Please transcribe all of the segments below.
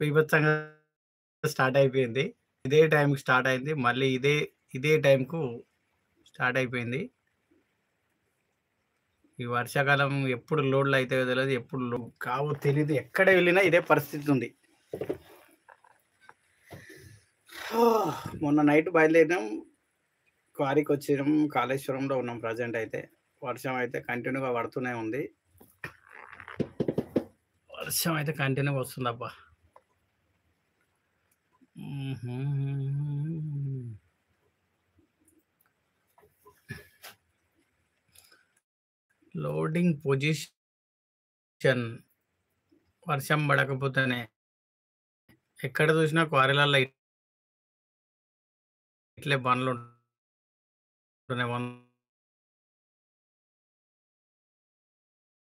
బీభత్సంగా స్టార్ట్ అయిపోయింది. ఇదే టైంకి స్టార్ట్ అయింది. మళ్ళీ ఇదే టైంకు స్టార్ట్ అయిపోయింది. ఈ వర్షాకాలం ఎప్పుడు లోడ్లు అయితాయో తెలియదు. ఎప్పుడు కావో తెలీదు. ఎక్కడ వెళ్ళినా ఇదే పరిస్థితి ఉంది. మొన్న నైట్ బయలుదేరినాం. క్వారీకి వచ్చినాం. కాళేశ్వరంలో ఉన్నాం ప్రజెంట్ అయితే. వర్షం అయితే కంటిన్యూగా పడుతూనే ఉంది. వర్షం అయితే కంటిన్యూగా వస్తుందబ్బా. లోడింగ్ పొజిషన్ వర్షం పడకపోతేనే ఎక్కడ చూసినా క్వారీలలో ఇట్లే బండ్లు ఉంటున్నాయి.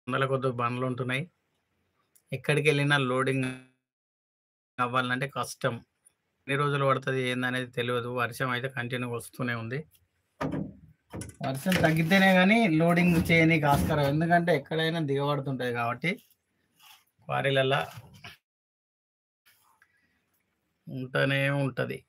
వందల కొద్ది బండ్లు ఉంటున్నాయి. ఎక్కడికి వెళ్ళినా లోడింగ్ అవ్వాలంటే కష్టం. ఎన్ని రోజులు పడుతుంది ఏందనేది తెలియదు. వర్షం అయితే కంటిన్యూగా వస్తూనే ఉంది. వర్షం తగ్గితేనే కానీ లోడింగ్ చేయనీకి ఆస్కారం. ఎందుకంటే ఎక్కడైనా దిగబడుతుంటుంది కాబట్టి క్వారీలల్లో ఉంటూనే ఉంటుంది.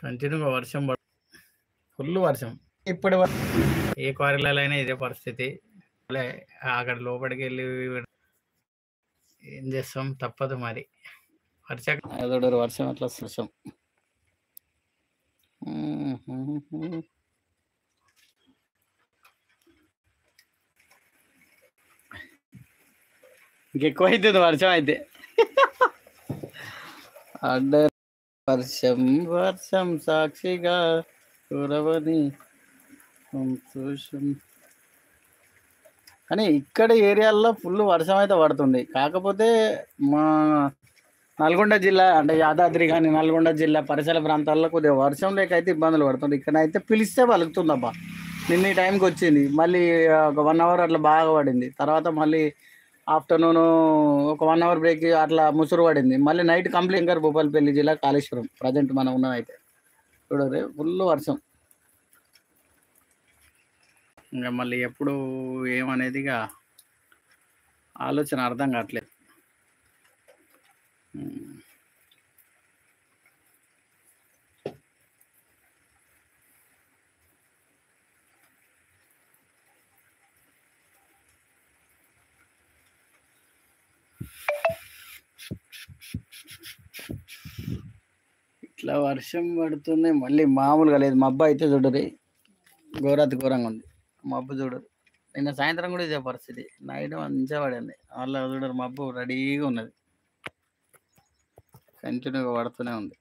కంటిన్యూగా వర్షం ఫుల్ వర్షం. ఇప్పటి వరకు ఏ క్వారీలలో అయినా ఇదే పరిస్థితి. అక్కడ లోపలికి వెళ్ళి ఏం చేస్తాం, తప్పదు మరి. వర్షం అట్లా వర్షం ఇంకెక్కువ అవుతుంది వర్షం అయితే. అడ్డ వర్షం వర్షం సాక్షిగా కురవని సంతోషం. కానీ ఇక్కడ ఏరియాల్లో ఫుల్ వర్షం అయితే పడుతుంది. కాకపోతే మా నల్గొండ జిల్లా అంటే యాదాద్రి కానీ నల్గొండ జిల్లా పరిసర ప్రాంతాల్లో కొద్దిగా వర్షం లేకైతే ఇబ్బందులు పడుతుంది. ఇక్కడైతే పిలిస్తే పలుకుతుందబ్బా. నిన్న ఈ టైంకి వచ్చింది, మళ్ళీ ఒక 1 అవర్ అట్లా బాగా పడింది. తర్వాత మళ్ళీ ఆఫ్టర్నూన్ ఒక 1 అవర్ బ్రేక్ అట్లా ముసురు పడింది. మళ్ళీ నైట్ కంప్లీట్ ఇంకా భూపాలపల్లి జిల్లా కాళేశ్వరం ప్రజెంట్ మనం ఉన్నదైతే చూడరు ఫుల్ వర్షం. ఇంకా మళ్ళీ ఎప్పుడు ఏమనేది ఇక ఆలోచన అర్థం కావట్లేదు. ఇట్లా వర్షం పడుతుంది, మళ్ళీ మామూలుగా లేదు. మబ్బు అయితే చూడరు, ఘోరాతి ఘోరంగా ఉంది మబ్బు చూడరు. నిన్న సాయంత్రం కూడా ఇదే పరిస్థితి. నైట్ మంచిగా పడింది, వాళ్ళ చూడరు మబ్బు రెడీగా ఉన్నది, కంటిన్యూగా పడుతూనే ఉంది.